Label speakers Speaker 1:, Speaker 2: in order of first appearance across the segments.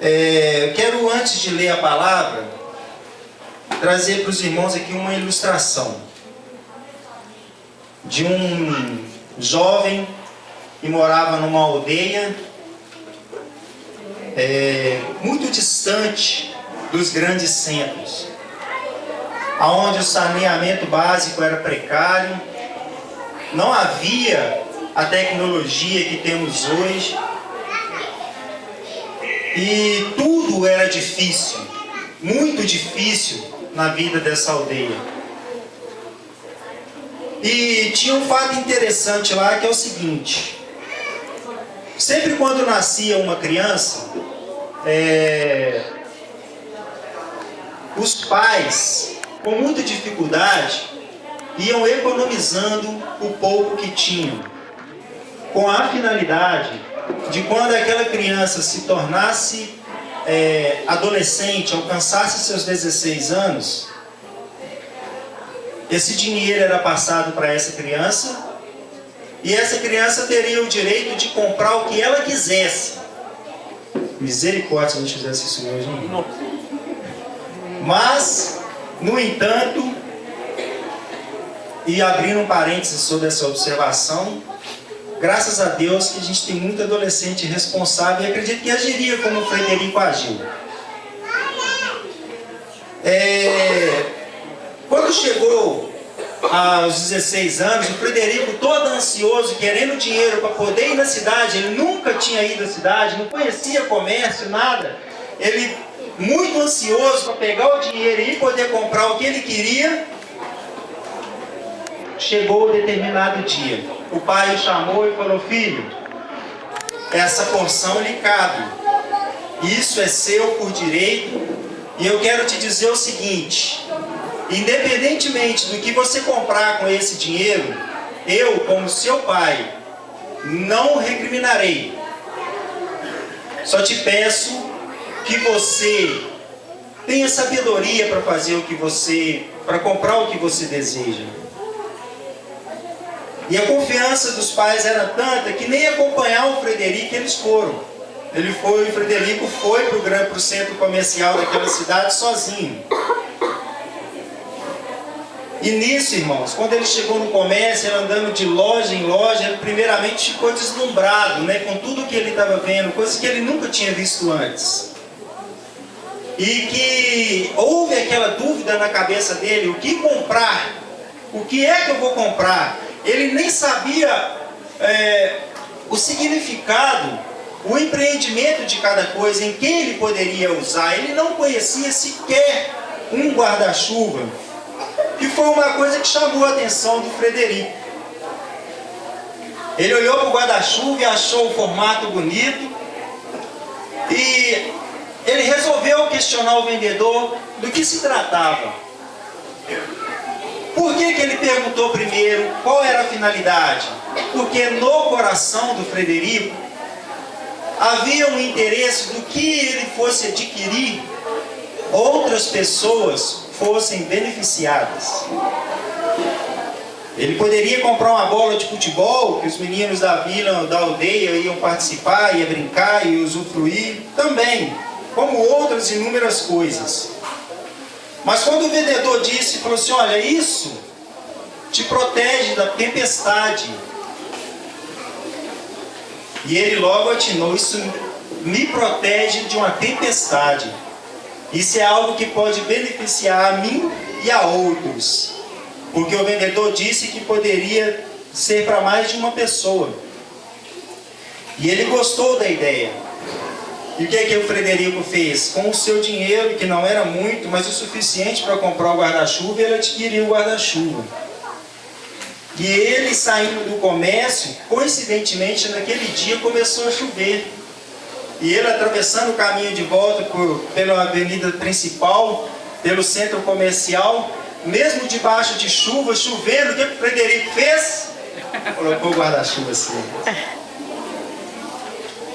Speaker 1: Eu quero, antes de ler a palavra, trazer para os irmãos aqui uma ilustração de um jovem que morava numa aldeia muito distante dos grandes centros, onde o saneamento básico era precário, não havia a tecnologia que temos hoje, e tudo era difícil, muito difícil na vida dessa aldeia. E tinha um fato interessante lá, que é o seguinte: sempre quando nascia uma criança, os pais, com muita dificuldade, iam economizando o pouco que tinham, com a finalidade de, quando aquela criança se tornasse adolescente, alcançasse seus 16 anos, esse dinheiro era passado para essa criança, e essa criança teria o direito de comprar o que ela quisesse. Misericórdia se a gente fizesse isso hoje, não. Mas, no entanto, e abrindo um parênteses sobre essa observação, graças a Deus que a gente tem muito adolescente responsável, e acredito que agiria como o Frederico agiu. Quando chegou aos 16 anos, o Frederico, todo ansioso, querendo dinheiro para poder ir na cidade, ele nunca tinha ido à cidade, não conhecia comércio, nada. Ele, muito ansioso para pegar o dinheiro e poder comprar o que ele queria, chegou o determinado dia. O pai o chamou e falou: filho, essa porção lhe cabe, isso é seu por direito, e eu quero te dizer o seguinte: independentemente do que você comprar com esse dinheiro, eu, como seu pai, não recriminarei. Só te peço que você tenha sabedoria para fazer o que você, para comprar o que você deseja. E a confiança dos pais era tanta que nem acompanhar o Frederico eles foram. O Frederico foi para o centro comercial daquela cidade sozinho. E nisso, irmãos, quando ele chegou no comércio, ele andando de loja em loja, ele primeiramente ficou deslumbrado, com tudo que ele estava vendo, coisas que ele nunca tinha visto antes. E que houve aquela dúvida na cabeça dele: o que comprar? O que é que eu vou comprar? Ele nem sabia o significado, o empreendimento de cada coisa, em quem ele poderia usar. Ele não conhecia sequer um guarda-chuva. E foi uma coisa que chamou a atenção do Frederico. Ele olhou para o guarda-chuva e achou o formato bonito. E ele resolveu questionar o vendedor do que se tratava. Por que ele perguntou primeiro qual era a finalidade? Porque no coração do Frederico havia um interesse do que ele fosse adquirir, outras pessoas fossem beneficiadas. Ele poderia comprar uma bola de futebol, que os meninos da vila, da aldeia iam participar, iam brincar e usufruir também, como outras inúmeras coisas. Mas quando o vendedor disse, falou assim: olha, isso te protege da tempestade. E ele logo atinou: isso me protege de uma tempestade. Isso é algo que pode beneficiar a mim e a outros. Porque o vendedor disse que poderia ser para mais de uma pessoa. E ele gostou da ideia. E o que é que o Frederico fez? Com o seu dinheiro, que não era muito, mas o suficiente para comprar o guarda-chuva, ele adquiriu o guarda-chuva. E ele, saindo do comércio, coincidentemente naquele dia começou a chover. E ele, atravessando o caminho de volta pela avenida principal, pelo centro comercial, mesmo debaixo de chuva, chovendo, o que o Frederico fez? Colocou o guarda-chuva assim.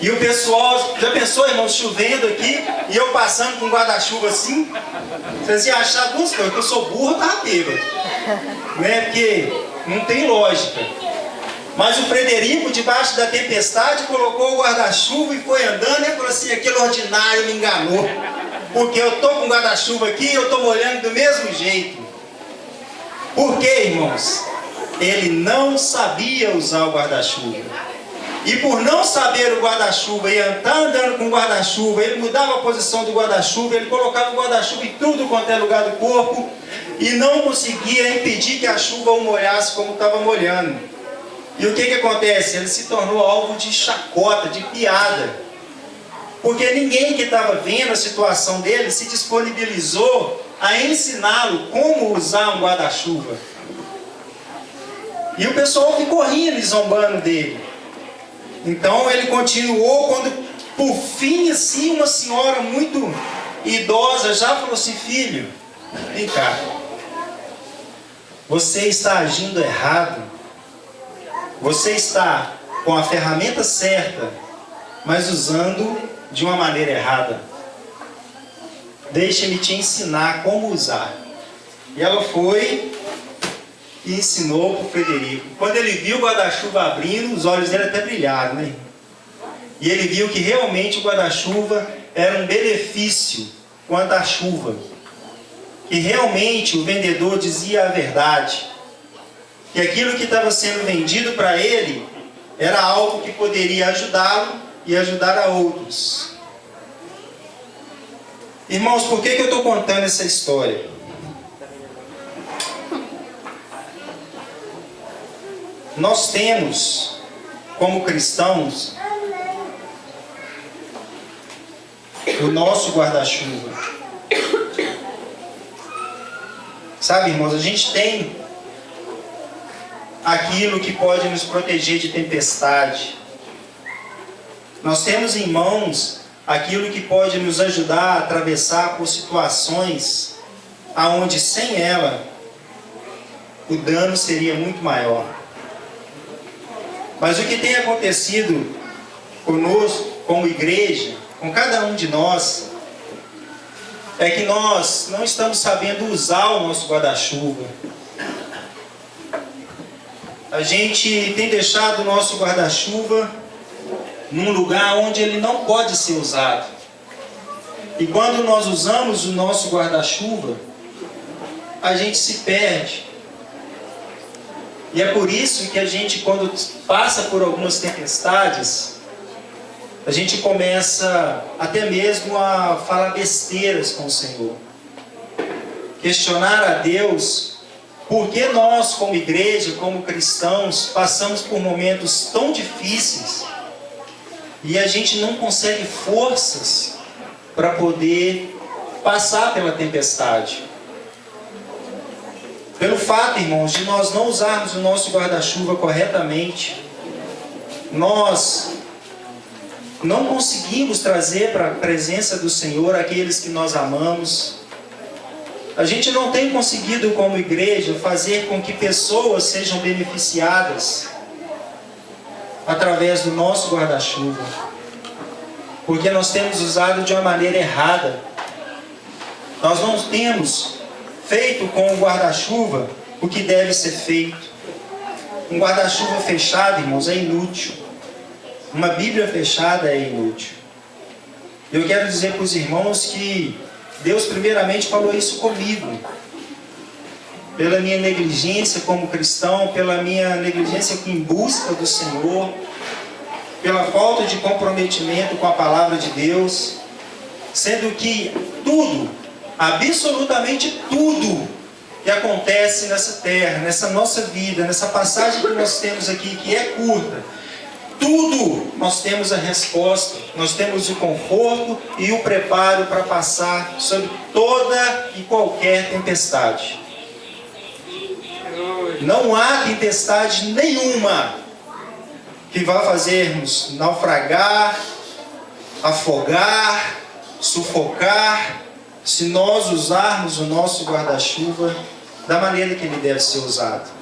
Speaker 1: E o pessoal, já pensou, irmão, chovendo aqui, e eu passando com guarda-chuva assim? Vocês iam achar duas coisas: que eu sou burro, tá bêbado. Porque não tem lógica. Mas o Frederico, debaixo da tempestade, colocou o guarda-chuva e foi andando e falou assim: aquele ordinário me enganou, porque eu estou com o guarda-chuva aqui e eu estou molhando do mesmo jeito. Por quê, irmãos? Ele não sabia usar o guarda-chuva. E por não saber o guarda-chuva e estar andando com o guarda-chuva, ele mudava a posição do guarda-chuva, ele colocava o guarda-chuva em tudo quanto é lugar do corpo e não conseguia impedir que a chuva o molhasse como estava molhando. E o que acontece? Ele se tornou alvo de chacota, de piada. Porque ninguém que estava vendo a situação dele se disponibilizou a ensiná-lo como usar um guarda-chuva. E o pessoal ficou rindo e zombando dele. Então ele continuou, quando por fim assim uma senhora muito idosa já falou assim: filho, vem cá, você está agindo errado, você está com a ferramenta certa, mas usando de uma maneira errada. Deixe-me te ensinar como usar. E ela foi e ensinou para o Frederico. Quando ele viu o guarda-chuva abrindo, os olhos dele até brilharam, né? E ele viu que realmente o guarda-chuva era um benefício quanto à chuva. Que realmente o vendedor dizia a verdade. Que aquilo que estava sendo vendido para ele era algo que poderia ajudá-lo e ajudar a outros. Irmãos, por que eu estou contando essa história? Nós temos, como cristãos, o nosso guarda-chuva. Sabe, irmãos, a gente tem aquilo que pode nos proteger de tempestade. Nós temos em mãos aquilo que pode nos ajudar a atravessar por situações aonde sem ela o dano seria muito maior. Mas o que tem acontecido conosco, como igreja, com cada um de nós, é que nós não estamos sabendo usar o nosso guarda-chuva. A gente tem deixado o nosso guarda-chuva num lugar onde ele não pode ser usado. E quando nós usamos o nosso guarda-chuva, a gente se perde. E é por isso que a gente, quando passa por algumas tempestades, a gente começa até mesmo a falar besteiras com o Senhor. Questionar a Deus por que nós, como igreja, como cristãos, passamos por momentos tão difíceis e a gente não consegue forças para poder passar pela tempestade. Pelo fato, irmãos, de nós não usarmos o nosso guarda-chuva corretamente, nós não conseguimos trazer para a presença do Senhor aqueles que nós amamos. A gente não tem conseguido, como igreja, fazer com que pessoas sejam beneficiadas através do nosso guarda-chuva, porque nós temos usado de uma maneira errada. Nós não temos feito com o guarda-chuva o que deve ser feito. Um guarda-chuva fechado, irmãos, é inútil. Uma Bíblia fechada é inútil. Eu quero dizer para os irmãos que Deus primeiramente falou isso comigo. Pela minha negligência como cristão, pela minha negligência em busca do Senhor, pela falta de comprometimento com a palavra de Deus, sendo que tudo, absolutamente tudo que acontece nessa terra, nessa nossa vida, nessa passagem que nós temos aqui, que é curta, tudo nós temos a resposta, nós temos o conforto e o preparo para passar sobre toda e qualquer tempestade. Não há tempestade nenhuma que vá fazermos naufragar, afogar, sufocar, se nós usarmos o nosso guarda-chuva da maneira que ele deve ser usado.